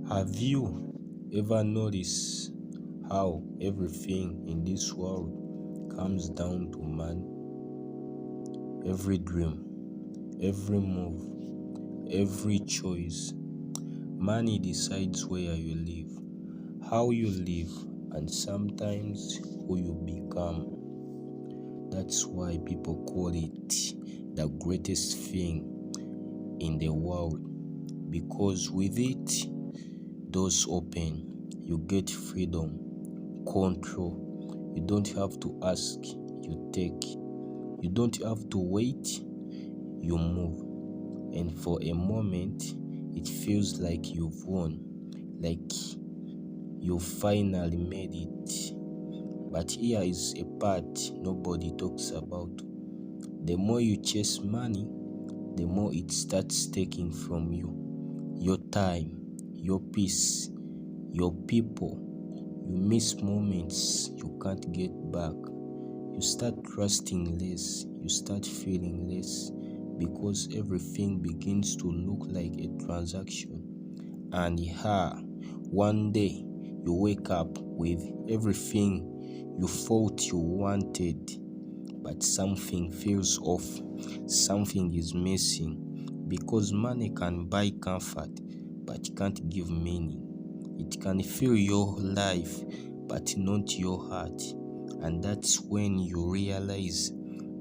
Have you ever noticed how everything in this world comes down to money? Every dream, every move, every choice. Money decides where you live, how you live, and sometimes who you become. That's why people call it the greatest thing in the world, because with it, doors open, you get freedom, control. You don't have to ask, you take. You don't have to wait, you move. And for a moment, it feels like you've won, like you finally made it. But here is a part nobody talks about. The more you chase money, the more it starts taking from you. Your time, your peace, your people. You miss moments you can't get back. You start trusting less, you start feeling less, because everything begins to look like a transaction. And one day you wake up with everything you thought you wanted, but something feels off, something is missing, because money can buy comfort, but can't give meaning. It can fill your life, but not your heart. And that's when you realize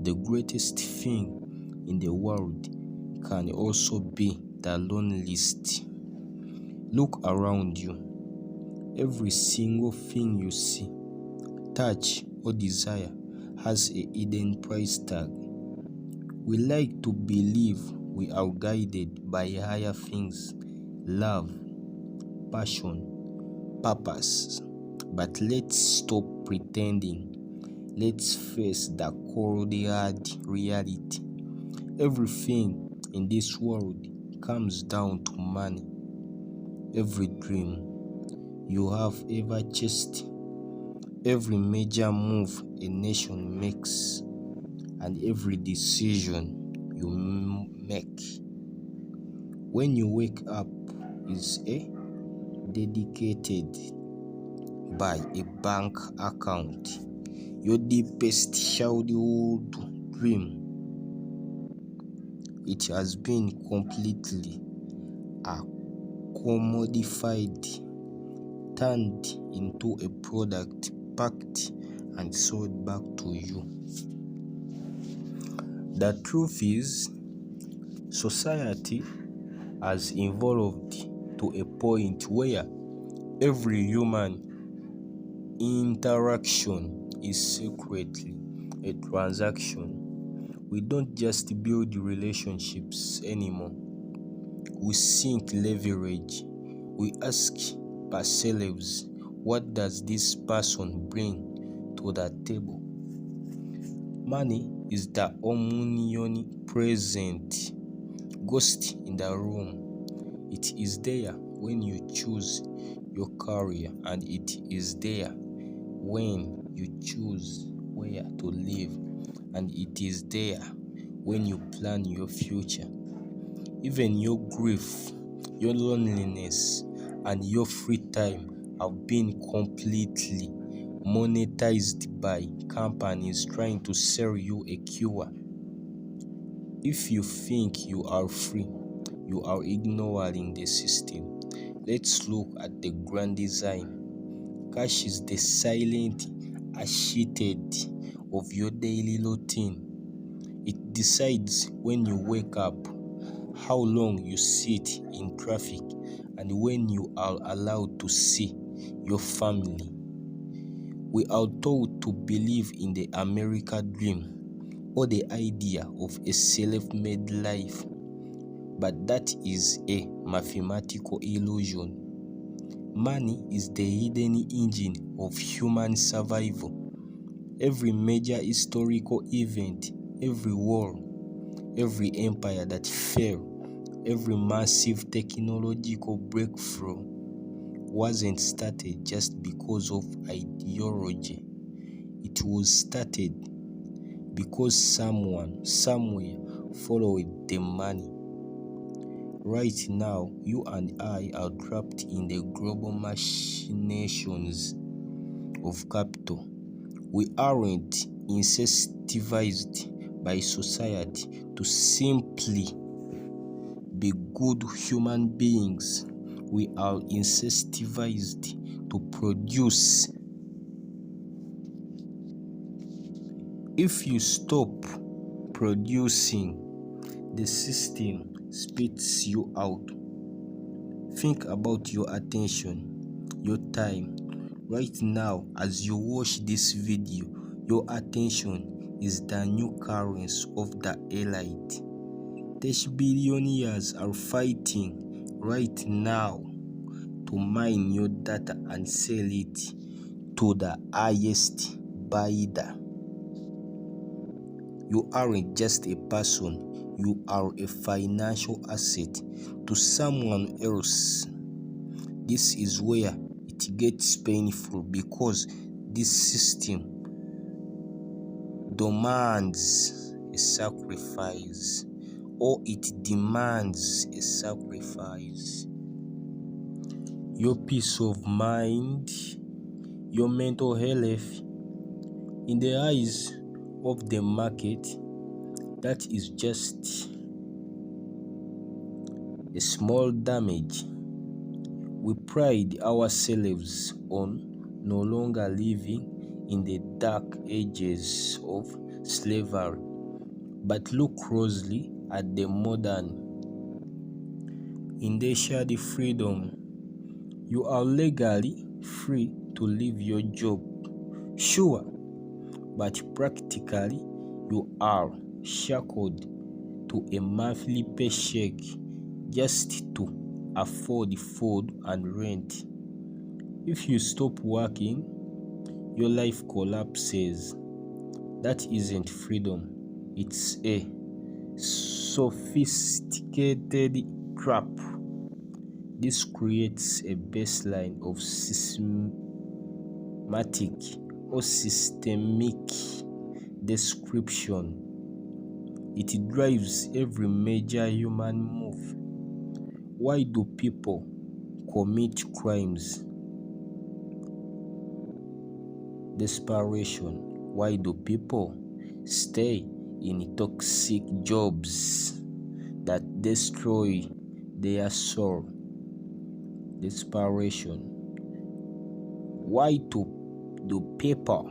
the greatest thing in the world can also be the loneliest. Look around you. Every single thing you see, touch, or desire has a hidden price tag. We like to believe we are guided by higher things, love, passion, purpose. But let's stop pretending. Let's face the cold hard reality. Everything in this world comes down to money. Every dream you have ever chased, every major move a nation makes, and every decision you make. When you wake up is dedicated by a bank account. Your deepest childhood dream, it has been completely commodified, turned into a product, packed and sold back to you. The truth is, society has evolved to a point where every human interaction is secretly a transaction. We don't just build relationships anymore. We sink leverage. We ask ourselves, what does this person bring to the table? Money is the omnipresent ghost in the room. It is there when you choose your career, and it is there when you choose where to live, and it is there when you plan your future. Even your grief, your loneliness, and your free time have been completely monetized by companies trying to sell you a cure. If you think you are free, you are ignoring the system. Let's look at the grand design. Cash is the silent architect of your daily routine. It decides when you wake up, how long you sit in traffic, and when you are allowed to see your family. We are taught to believe in the American dream, or the idea of a self-made life, but that is a mathematical illusion. Money is the hidden engine of human survival. Every major historical event, every war, every empire that fell, every massive technological breakthrough wasn't started just because of ideology. It was started because someone, somewhere, followed the money. Right now, you and I are trapped in the global machinations of capital. We aren't incentivized by society to simply be good human beings. We are incentivized to produce. If you stop producing, the system spits you out. Think about your attention, your time. Right now, as you watch this video, your attention is the new currency of the elite. These billionaires are fighting right now to mine your data and sell it to the highest bidder. You aren't just a person, you are a financial asset to someone else. This is where it gets painful, because this system demands a sacrifice, or it demands a sacrifice. Your peace of mind, your mental health. In the eyes of the market, that is just a small damage. We pride ourselves on no longer living in the dark ages of slavery, but look closely at the modern indentured freedom. You are legally free to leave your job, sure, but practically you are shackled to a monthly paycheck just to afford food and rent. If you stop working, your life collapses. That isn't freedom, it's a sophisticated trap. This creates a baseline of systemic desperation. It drives every major human move. Why do people commit crimes? Desperation. Why do people stay in toxic jobs that destroy their soul? Desperation. Why do people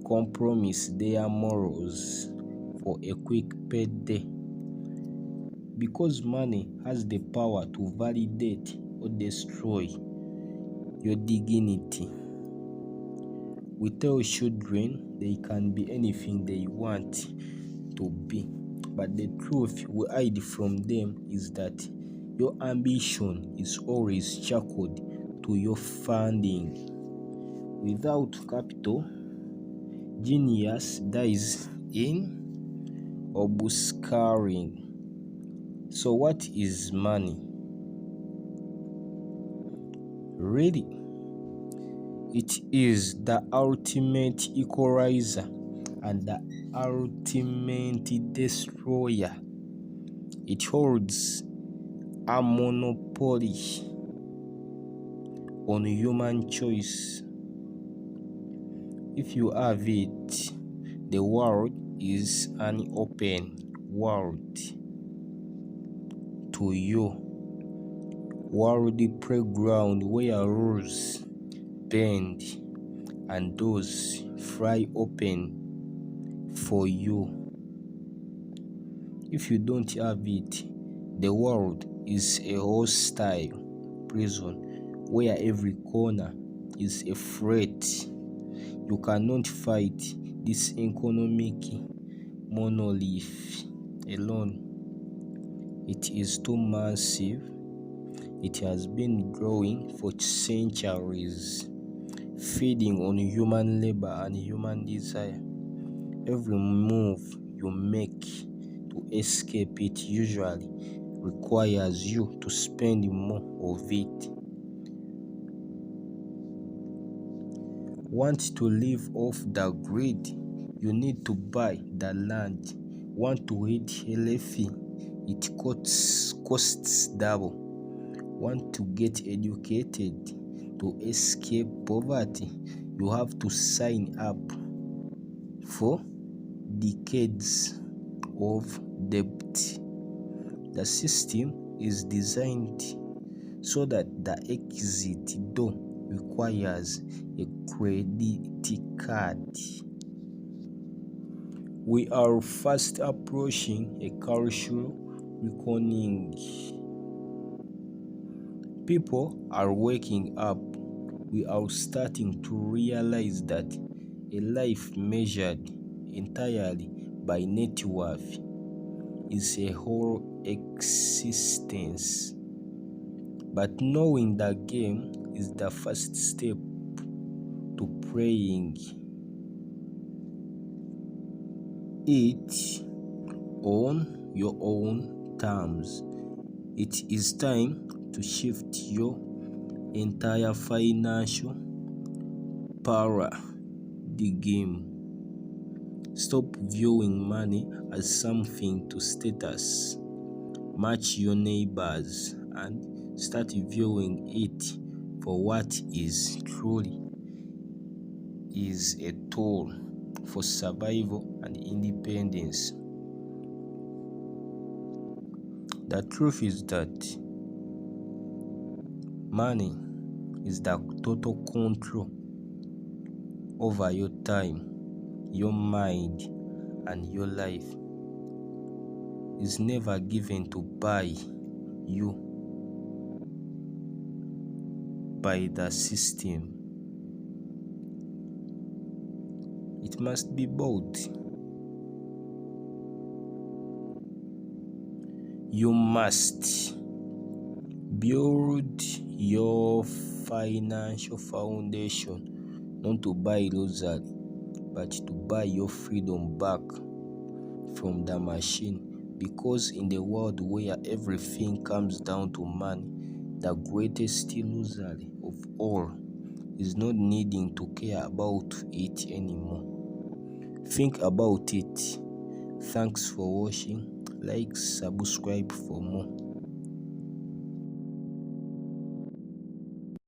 compromise their morals for a quick payday? Because money has the power to validate or destroy your dignity. We tell children they can be anything they want to be, but the truth we hide from them is that your ambition is always shackled to your funding. Without capital, genius dies in obscuring. So what is money? Really? It is the ultimate equalizer and the ultimate destroyer. It holds a monopoly on human choice. If you have it, the world is an open world to you. World playground where rules bend and doors fly open for you. If you don't have it, the world is a hostile prison where every corner is a threat. You cannot fight this economic monolith alone. It is too massive. It has been growing for centuries, feeding on human labor and human desire. Every move you make to escape it usually requires you to spend more of it. Want to live off the grid? You need to buy the land. Want to eat healthy? it costs double. Want to get educated to escape poverty? You have to sign up for decades of debt. The system is designed so that the exit door requires a credit card. We are fast approaching a cultural reckoning. People are waking up. We are starting to realize that a life measured entirely by net worth is a whole existence. But knowing the game is the first step to playing it on your own terms. It is time to shift your entire financial paradigm. Stop viewing money as something to status, match your neighbors, and start viewing it for what is truly is a tool for survival and independence. The truth is that money is the total control over your time, your mind, and your life. Is never given to buy you by the system. It must be bought. You must build your financial foundation not to buy luxury, but to buy your freedom back from the machine. Because in the world where everything comes down to money, the greatest luxury of all is not needing to care about it anymore. Think about it. Thanks for watching. Like, subscribe for more.